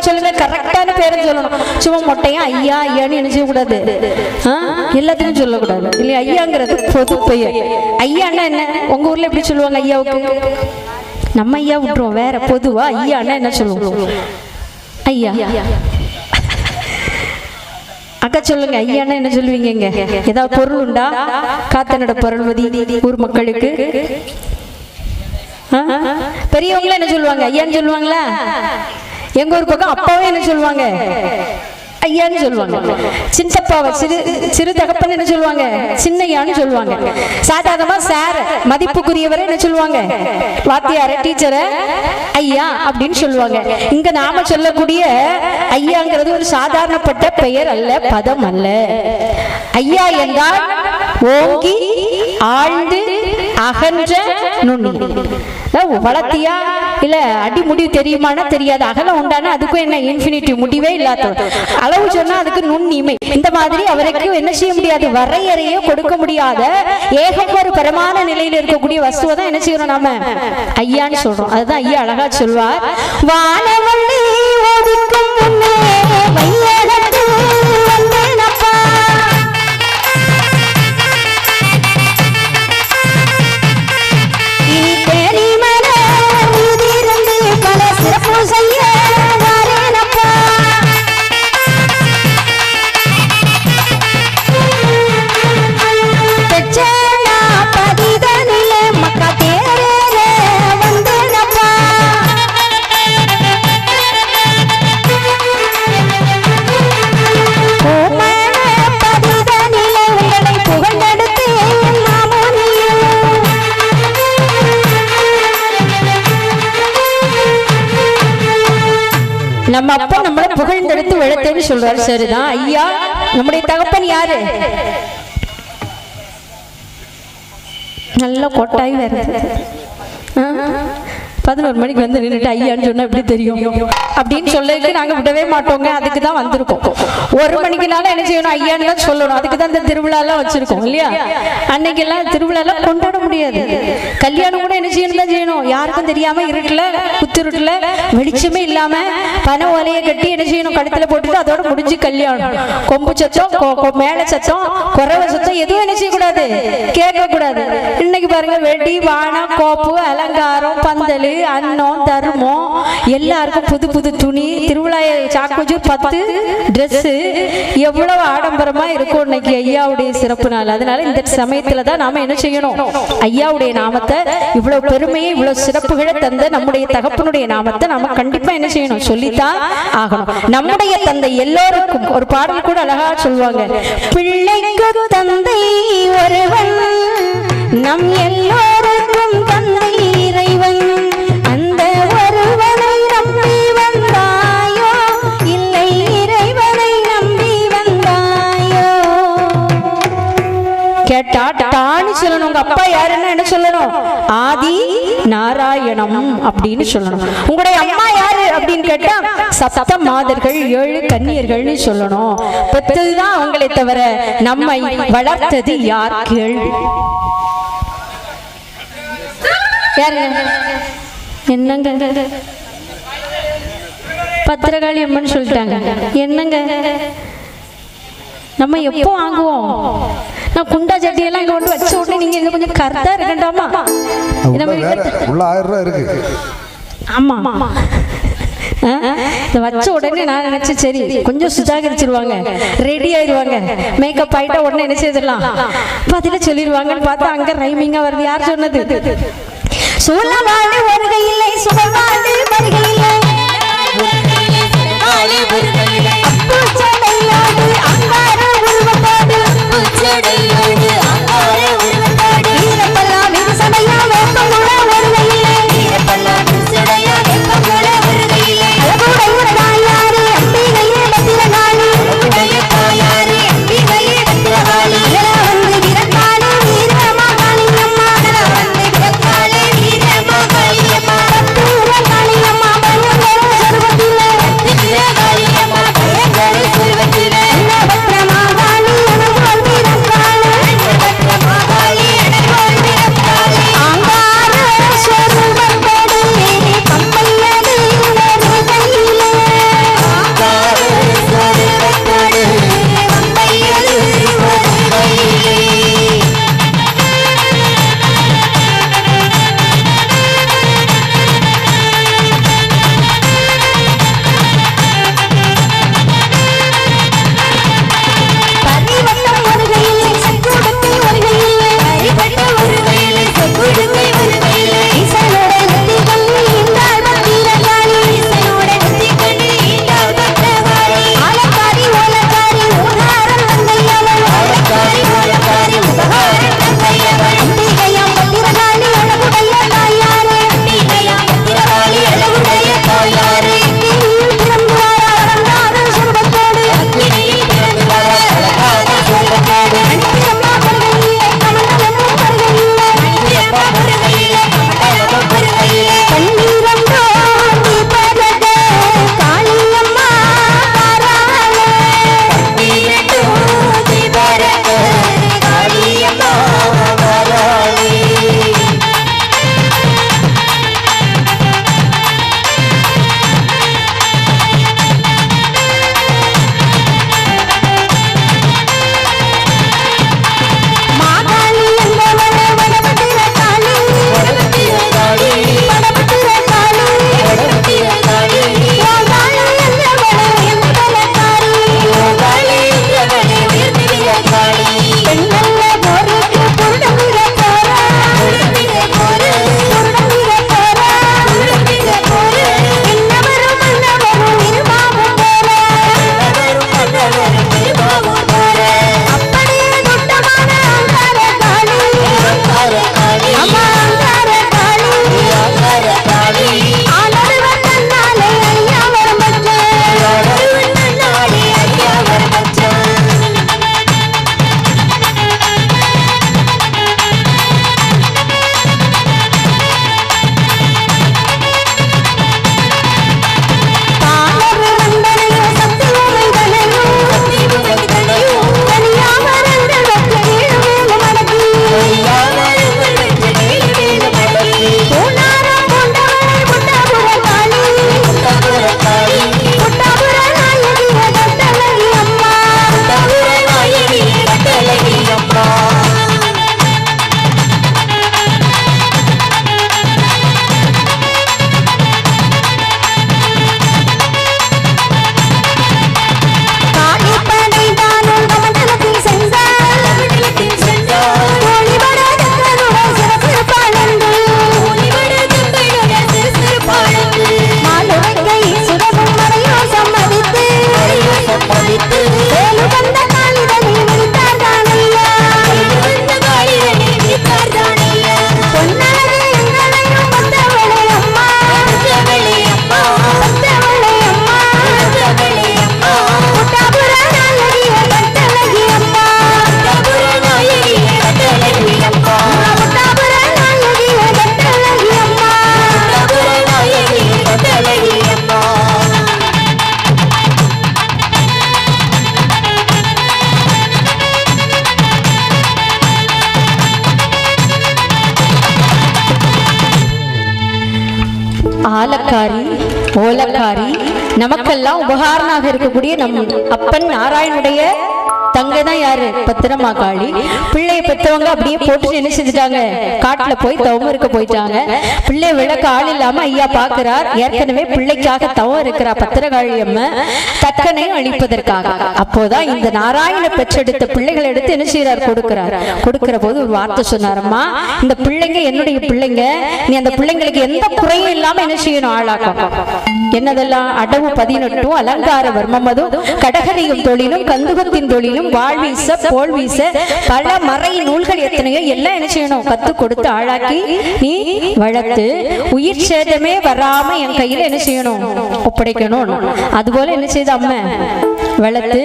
சொல்லுங்க, கரெக்டான பேரை சொல்லணும். சும்மா மொட்டையா ஐயா ஐயான்னு என்ன செய்யக்கூடாது, எல்லாத்தையும் சொல்லக்கூடாது இல்லையா. ஐயாங்கிறது பொது பெயர். ஐயான்னா என்ன, உங்க ஊர்ல எப்படி சொல்லுவாங்க ஐயாவுக்கு? நம்ம ஐயா விட்டுருவோம், வேற பொதுவா ஐயான்னா என்ன சொல்லுவோம்? ஐயா. அக்கா சொல்லுங்க, ஐயான்னா என்ன சொல்லுவீங்க? ஏதாவது பொருள் உண்டா? காத்தனோட பொருள்வதி ஊர் மக்களுக்கு பெரியவங்கள என்ன சொல்லுவாங்க? ஐயான்னு சொல்லுவாங்களா? எங்க ஊர் பக்கம் அப்பாவே என்ன சொல்லுவாங்க? ஐயான்னு சொல்லுவாங்க. சின்னப்பாவை சிறு தகப்பன் என்ன சொல்லுவாங்க? சின்னையான்னு சொல்லுவாங்க. சாதாரணமா சார் மதிப்புக்குரியவரை என்ன சொல்லுவாங்க? வாத்தியார டீச்சரை ஐயா அப்படின்னு சொல்லுவாங்க. இங்க நாம சொல்லக்கூடிய ஐயாங்கிறது ஒரு சாதாரணப்பட்ட பெயர் அல்ல, பதம் அல்ல. ஐயா என்றால் ஓங்கி ஆழ்ந்து அகன்ற நுண்ணி. வளர்த்தியா இல்ல அடி முடிவு தெரியுமானா தெரியாது. அகலம் உண்டானா அதுக்கும் என்ன இன்ஃபினிட்டி, முடிவே இல்லாத. அளவு சொன்னா அதுக்கு நுண்ணிமை. இந்த மாதிரி அவருக்கு என்ன செய்ய முடியாது, வரையறையே கொடுக்க முடியாத ஏகம் ஒரு பரமான நிலையில் இருக்கக்கூடிய வஸ்துவை தான் என்ன செய்யறோம் நாம ஐயான்னு சொல்றோம். அதுதான் ஐயா அழகா சொல்வார். வானவள்ளி ஒதுக்கும் முன்னே வையகத்து வந்தேனப்பா, இனி தேடி மன உதிர்ந்து பல சிறப்பு செய்ய வரேனப்பா. பெச்சேனா பதிதனிலே மக்கா தேரே வந்தேனப்பா. பதிதனிலே உங்களை புகழ்ந்தெடுத்து நம்ம அப்பா நம்மளை புகழ்ந்தெடுத்து விழத்தேன்னு சொல்றாரு. சரிதான். ஐயா நம்முடைய தகப்பன் யாரு? நல்ல கொட்டாய் வேற. 11 மணிக்கு வந்து நின்றுட்டு ஐயான்னு சொன்னா எப்படி தெரியும் அப்படின்னு சொல்லிட்டு நாங்க விடவே மாட்டோங்க. அதுக்கு தான் வந்திருக்கோம். 1 மணிக்குனால என்ன செய்யணும், ஐயான்னு தான் சொல்லணும். அதுக்கு தான் இந்த திருவிழாலாம் வச்சிருக்கோம் இல்லையா. அன்னைக்கெல்லாம் திருவிழாலாம் கொண்டாட முடியாது. கல்யாணம் கூட என்ன செய்யணும் தான் செய்யணும், யாருக்கும் தெரியாம இருட்டுல குத்திருட்டுல வெளிச்சமே இல்லாம பனை ஓலையை கட்டி என்ன செய்யணும், கழுத்துல போட்டுட்டு அதோட முடிஞ்சு கல்யாணம். கொம்பு சத்தம், மேல சத்தம், குறவை சத்தம் எதுவும் என்ன செய்யக்கூடாது, கேட்க கூடாது. இன்னைக்கு பாருங்க, வெடி வானா கோப்பு அலங்காரம் பந்தல் அன்னம் தர்மம், எல்லாருக்கும் புது புது துணி, திருவிழா சாக்குஜூர் 10 ட்ரெஸ், எவ்வளவு ஆடம்பரமா இருக்கும் இன்னைக்கு ஐயாவுடைய சிறப்பு நாள். அதனால இந்த சமயத்துல தான் நாம என்ன செய்யணும், ஐயாவுடைய நாமத்தை, இவ்வளவு பெருமையை இவ்வளவு சிறப்புகளை தந்த நம்முடைய தகப்பனுடைய நாமத்தை நாம கண்டிப்பா என்ன செய்யணும், சொல்லித்தான் ஆகணும். நம்முடைய தந்தை எல்லோருக்கும் ஒரு பாடல் கூட அழகா சொல்லுவாங்க. பிள்ளைக்கு தந்தை ஒருவன், நம் எல்லோருக்கும் தந்தை இறைவன். அந்த ஒருவனை நம்பி வந்தாயோ, இல்லை இறைவனை நம்பி வந்தாயோ. கேட்டா டான்னு சொல்லணும். உங்க அப்பா யாருன்னு என்ன சொல்லணும், ஆதி நாராயணம் அப்படின்னு சொல்லணும். உங்களுடைய அம்மா யாரு அப்படின்னு கேட்டா சப்த மாதர்கள் 7 கன்னியர்கள்னு சொல்லணும். பெற்றதுதான் அவங்களை தவிர நம்மை வளர்த்தது யார் கேள்வி. என்னங்க பத்திரகாளி அம்மன் சொல்லிட்டாங்க. என்னங்க நம்ம எப்போ வாங்குவோம்? நான் குண்டா சட்டியெல்லாம் இங்க கொண்டு வச்ச உடனே நீங்க இங்க கொஞ்சம் கரெக்டா இருக்கண்டாமா? உள்ள 1000 ரூபாய் இருக்கு. ஆமா வச்ச உடனே நான் நினைச்சேன் சரி கொஞ்சம் சுதாகரிச்சிருவாங்க, ரெடி ஆயிடுவாங்க, மேக்கப் ஆயிட்டா உடனே என்ன செய்திடலாம், பதில சொல்லிடுவாங்கன்னு பார்த்தா அங்க ரைமிங்கா வருது. யார் சொன்னது? சூழவாடு வருகையில்லை, சுகவாடு வருகையில்லை, அப்புச்சடையோடு அங்கார உருவப்பாடு, அப்புச்சடையோடு அங்கார உருவப்பாடு, வீரப்பல்லா விவசாயா வேப்பங்குள வருகையில்லை, வீரப்பல்லா விவசாயா வேப்பங்குள வருகையில்லை, அழகுடைய உரதாயாரு அம்பிகையே பத்திரகாளி, அழகுடைய தாயாரு அம்பிகையே பத்திரகாளி, வந்து விரக்காளி வீரமா காளியம்மா, வந்து விரக்காளி வீரமா காளியம்மா, பத்தூர காளியம்மா, பருவ ஆலக்காரி ஓலக்காரி நமக்கெல்லாம் உபகாரனாக இருக்கக்கூடிய நம் அப்பன் நாராயணுடைய தங்கை தான் யாரு? பத்திரமாகாளி. பிள்ளையை பெற்றவங்க அப்படியே போட்டு என்ன செஞ்சுட்டாங்க? காட்டுல போய் தவம் இருக்க போயிட்டாங்க. பிள்ளை விளக்க ஆள் இல்லாம ஐயா பாக்குறார். ஏற்கனவே பிள்ளைக்காக தவம் இருக்கிறா பத்திரகாளி அம்மா தக்கனை அழிப்பதற்காக. அப்போதான் இந்த நாராயண பெற்றெடுத்த பிள்ளைகளை எடுத்து என்ன செய்யறார்? கொடுக்கிறார். கொடுக்கிற போது ஒரு வார்த்தை சொன்னாரம்மா, இந்த பிள்ளைங்க என்னுடைய பிள்ளைங்க, நீ அந்த பிள்ளைங்களுக்கு எந்த குறையும் இல்லாம என்ன செய்யணும்? ஆளாக்கம். என்னதெல்லாம்? அடவு 18 அலங்கார வர்மமதும் கடகரையும் தொழிலும் கந்துகத்தின் தொழிலும் வாழ்வீச போல் வீச பல மறை நூல்கள் எத்தனையோ எல்லாம் என்ன செய்யணும்? கத்து கொடுத்து ஆளாக்கி நீ வளர்த்து உயிர் சேதமே வராம என் கையில என்ன செய்யணும்? ஒப்படைக்கணும். அதுபோல என்ன செய்த அம்மா? வளர்த்து